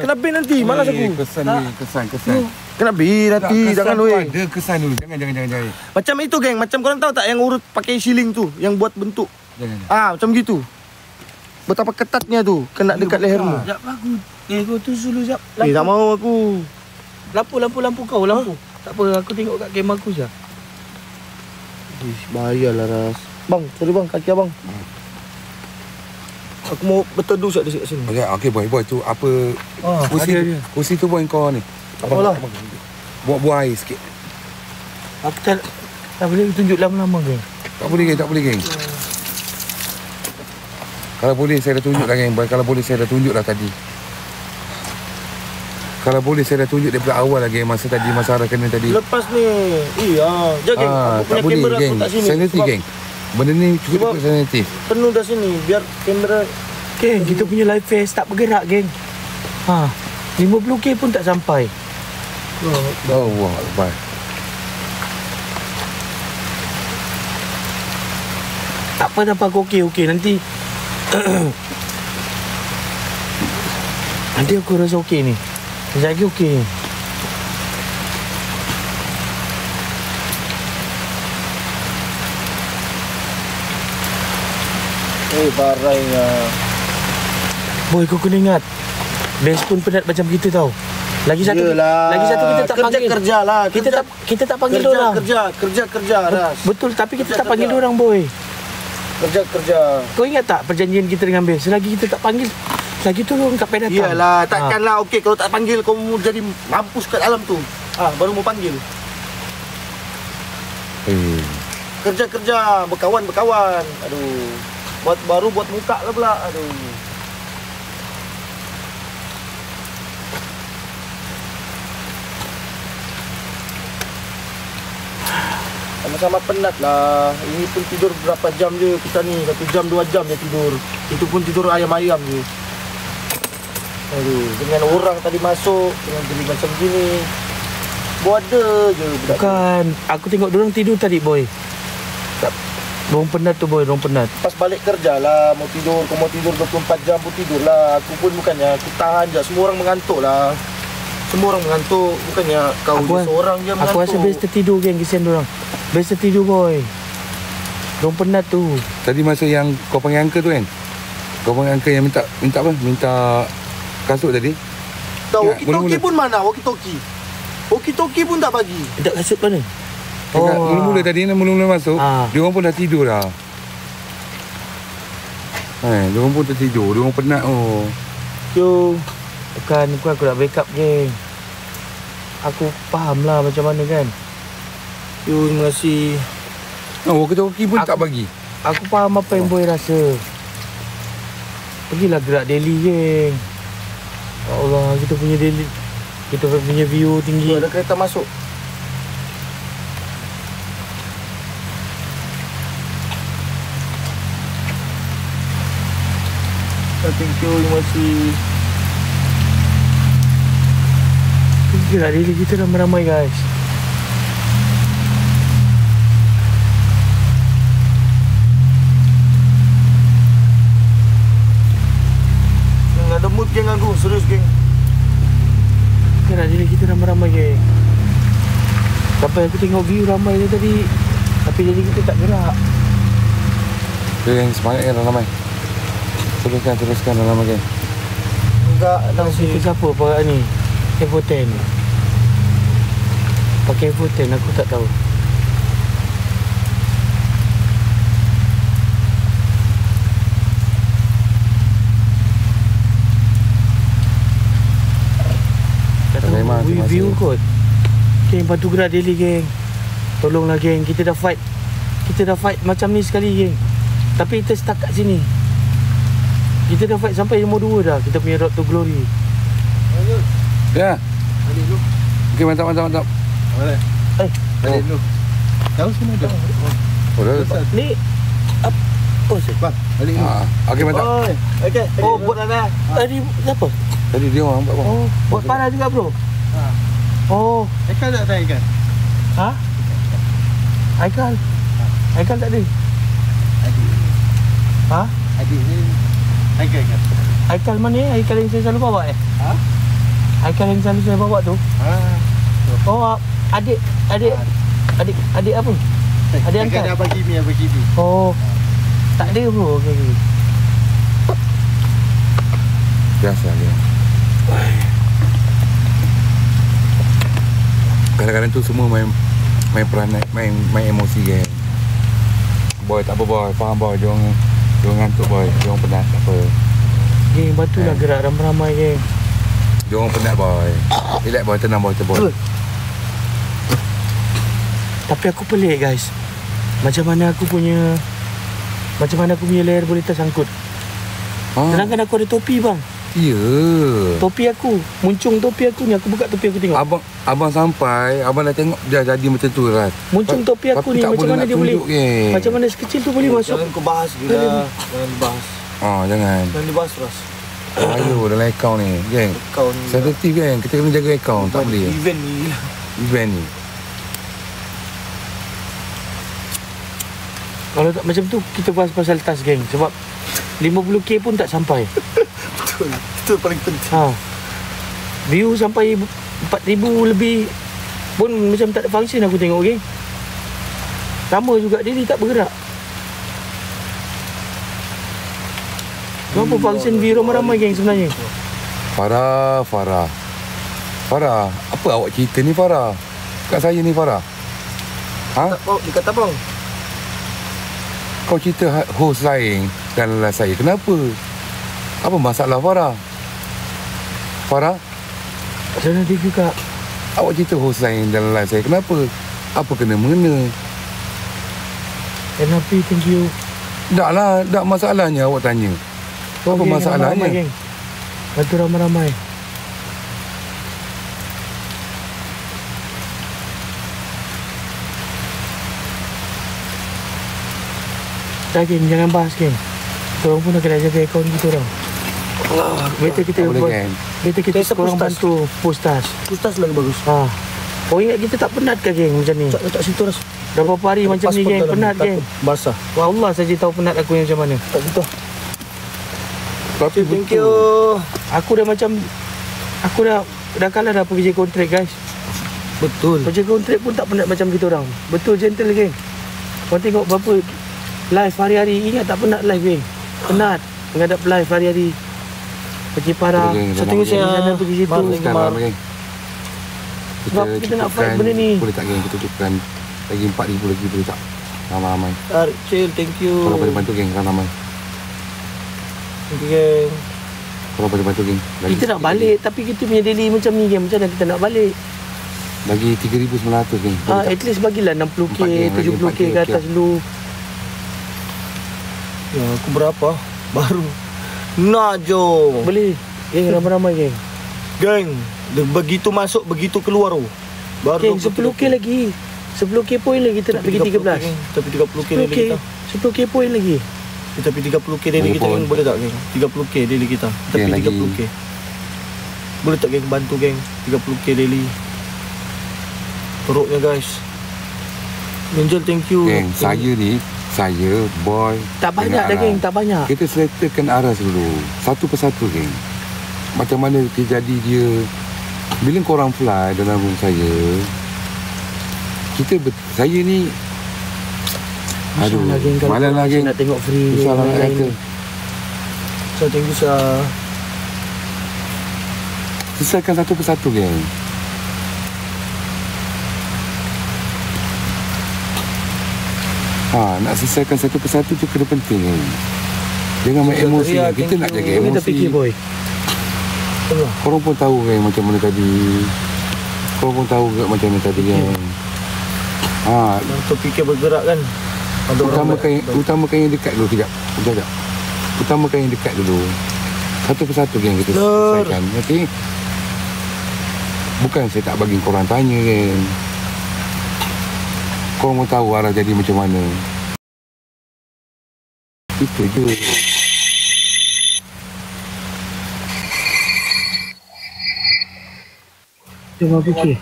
kena bin nanti. Malas aku. Kesan. Kena bin nanti. Jangan weh. Ada kesan dulu. Jangan. Macam itu geng. Macam korang tahu tak yang urut pakai siling tu, yang buat bentuk. Jangan. Macam gitu. Betapa ketatnya tu. Kena dekat lehermu. Sekejap bagus. Kau tu dulu sekejap. Tak mau aku. Lampu kau. Tak apa, aku tengok kat kamera aku je. Bahayalah Ras. Bang, sorry bang, kaki abang. Aku mau berteduh sekejap dekat sini. Okey boy tu apa kursi tu boy kau ni. Apalah. Buat air sikit. Aku tak boleh tunjuk lama-lama ke? Tak boleh geng. Kalau boleh saya dah tunjuk dah geng. Kalau boleh saya dah tunjuk dah tadi. Kalau boleh saya dah tunjuk daripada awal lagi masa Sarah kena tadi. Lepas ni. Iya. Jangan geng. Aku Tak punya boleh kamera geng. aku tak sini. Sensitif geng. Benda ni cukup sensitif. Penuh dah sini. Biar kamera. Geng, kita punya live face tak bergerak geng. 50k pun tak sampai. Allah Akbar. Tak apa nampak okey. Nanti aku rasa okey ni. Sekejap lagi okey. Barainya. Boy, kau kena ingat. Best pun penat macam kita tau. Lagi satu kita tak panggil. Kerja lah. Kita tak panggil orang. Kerja Ras. Betul, tapi kita tak panggil orang boy. Kerja. Kau ingat tak perjanjian kita dengan Best? Selagi kita tak panggil, lagi tu orang tak payah datang. Iyalah, takkanlah okey kalau tak panggil kau mau jadi mampus kat alam tu. Baru mau panggil. Kerja, berkawan. Aduh. Buat muka lah pula. Aduh. Sama-sama penat lah. Ini pun tidur berapa jam je kita ni. 1 jam 2 jam je tidur. Itu pun tidur ayam-ayam je. Aduh, dengan orang tadi masuk dengan jadi macam gini. Bodoh je budak. Bukan, aku tengok dorang tidur tadi boy. Dorang penat tu boy, dorang penat. Pas balik kerja lah, mau tidur 24 jam pun tidur lah. Aku pun bukannya aku tahan je, semua orang mengantuk lah. Semua orang mengantuk, bukannya kau seorang je mengantuk. Aku rasa Best tertidur geng, kesian dorang. Best tertidur boy. Dorang penat tu. Tadi masa yang kau panggil uncle tu kan? Kau panggil uncle yang minta apa? Minta kasut tadi? Tak, walkie-talkie pun mana? Walkie-talkie pun tak bagi. Tak kasut mana? Mula-mula tadi mula-mula masuk, dia orang pun dah tidur dah. Dia orang pun tertidur, dia orang penat Bukan aku nak backup geng. Aku faham lah macam mana kan. Terima kasih. Walkie-talkie pun tak bagi. Aku faham apa yang boy rasa. Pergilah gerak daily geng. Ya Allah, kita punya daily, kita punya view tinggi. Ada kereta masuk. Thank you, terima kasih. Gerak daily kita ramai-ramai guys. Ada mood geng aku, serius geng. Gerak daily kita ramai-ramai geng. Sampai aku tengok view ramai je tadi, tapi jadi kita tak gerak. Geng, semangat kan ramai. Teruskan ramai geng. Enggak, Itu siapa pakai ni? Evo 10. Pakai Evo 10 aku tak tahu. View kot. Geng, bantu gerak daily geng. Tolonglah geng, kita dah fight macam ni sekali geng. Tapi kita stuck kat sini. Kita dah fight sampai nombor 2 dah. Kita punya Road to Glory. Ya. Balik dulu. Okey, mantap. Boleh. Balik dulu. Kau sini dah. Dah. Ni apa sih? Bang, balik dulu. Okey, mantap. Okey. Buat apa? Tadi siapa? Tadi dia orang nampak bang. Buat parah juga bro. Aikal tak ada Aikal? Aikal tak ada. Adik ni Aikal. Aikal mana? Aikal yang saya selalu bawa Haikal yang selalu saya bawa tu. Oh, adik apa? Adik angkat. Ada Abang Kimi. Oh. Tak ada bro. Okey. Biasa dia. Kadang-kadang tu semua main peranan, main emosi kan. Boy tak apa boy, faham boy. Jangan ngantuk boy. Jangan penat tak apa. Geng, batulah gerak ramai-ramai geng. Jangan penat boy. Relax boy, tenang boy, boy. Tapi aku pelik guys. Macam mana aku punya leher boleh tersangkut. Sedangkan aku ada topi bang. Ya. Topi aku, muncung topi aku ni. Aku buka topi aku tengok. Abang sampai, abang dah tengok dia jadi macam tu kan. Muncung topi aku ni, macam mana dia boleh? Macam mana sekecil tu boleh masuk? Jangan kau bahas gila. Jangan dibahas. Jangan. Jangan dibahas Ras. Ayo dalam akaun ni, geng. Akaun ni. Sensitif kan, kita kena jaga akaun, tak boleh. Event ni. Event ni. Kalau tak macam tu, kita bahas pasal tas geng. Sebab 50k pun tak sampai. Betul. Itu paling penting. View sampai 4,000 lebih pun macam tak ada function aku tengok geng. Sama juga Daily tak bergerak. Kenapa function view ramai-ramai geng sebenarnya? Farah, apa awak cerita ni Farah? Kat saya ni Farah. Dia kata bang. Kau cerita host lain dan lelah saya. Kenapa? Apa masalah Farah? Macam nanti juga. Awak cerita host lain dan lelah saya. Kenapa? Apa kena-mengena? Kenapa? Thank you. Tak lah, tak masalahnya awak tanya. Apa masalahnya? Ramai-ramai, geng. Bantu ramai-ramai. Dah geng, jangan bahas geng. Korang pun nak kena jaga akaun kita orang. Better kita korang bantu postas. Postas lagi bagus. Kau ingat kita tak penat ke geng macam ni? Tak situ Ras. Dah berapa hari macam ni geng, penat geng. Basah. Wallah saja tahu penat aku yang macam mana. Tak situ. Tapi Thank you. Aku dah kalah dah kerja kontrak guys. Betul. Kerja kontrak pun tak penat macam kita orang. Betul gentle geng. Kau tengok berapa live hari-hari. Ingat tak penat live geng. Penat menghadap live hari-hari. Pergi parah. Saya tengok saya pergi situ. sekarang geng. Sebab kita nak fight benda ni. Boleh tak geng, kita cukupkan lagi 4,000 lagi, boleh tak? Ramai-ramai. Chill, thank you. Kalau boleh bantu geng, ramai. Thank you geng. Kalau boleh bantu geng. Kita nak balik tapi kita punya daily macam ni geng. Macam mana kita nak balik? Lagi 3,900 geng. At least bagilah 60k, 70k ke atas dulu. Ya, aku berapa? Baru. Nak jom. Boleh. Geng ramai-ramai geng. Geng, begitu masuk, begitu keluar tu. Baru Geng 10k lagi. 10k poin lagi kita nak pergi 13. Tapi 30k daily kita. 10k poin lagi. Tapi 30k daily kita geng, boleh tak geng? 30k daily kita. Tapi 30k. Boleh tak geng bantu geng? 30k daily. Teruknya guys. Angel, thank you. Geng, saya, boy. Tak banyak dah geng, tak banyak. Kita settlekan Aras dulu. Satu persatu geng. Macam mana terjadi dia. Bila korang fly dalam room saya, saya ni malam lagi nak tengok free salah nak kata. So thank you sir. Selesaikan satu persatu geng. Nak selesaikan satu persatu tu kena penting geng. Jangan main emosi. Kita nak jaga emosi. Kita fikir boy. Korang pun tahu geng macam mana tadi. Korang pun tahu ke macam mana tadi geng. Untuk fikir bergerak kan. Utamakan yang dekat dulu sekejap. Utamakan yang dekat dulu. Satu persatu geng kita selesaikan. Okey. Bukan saya tak bagi korang tanya geng. Korang mau tahu arah jadi macam mana. Itu je. Cuma fikir.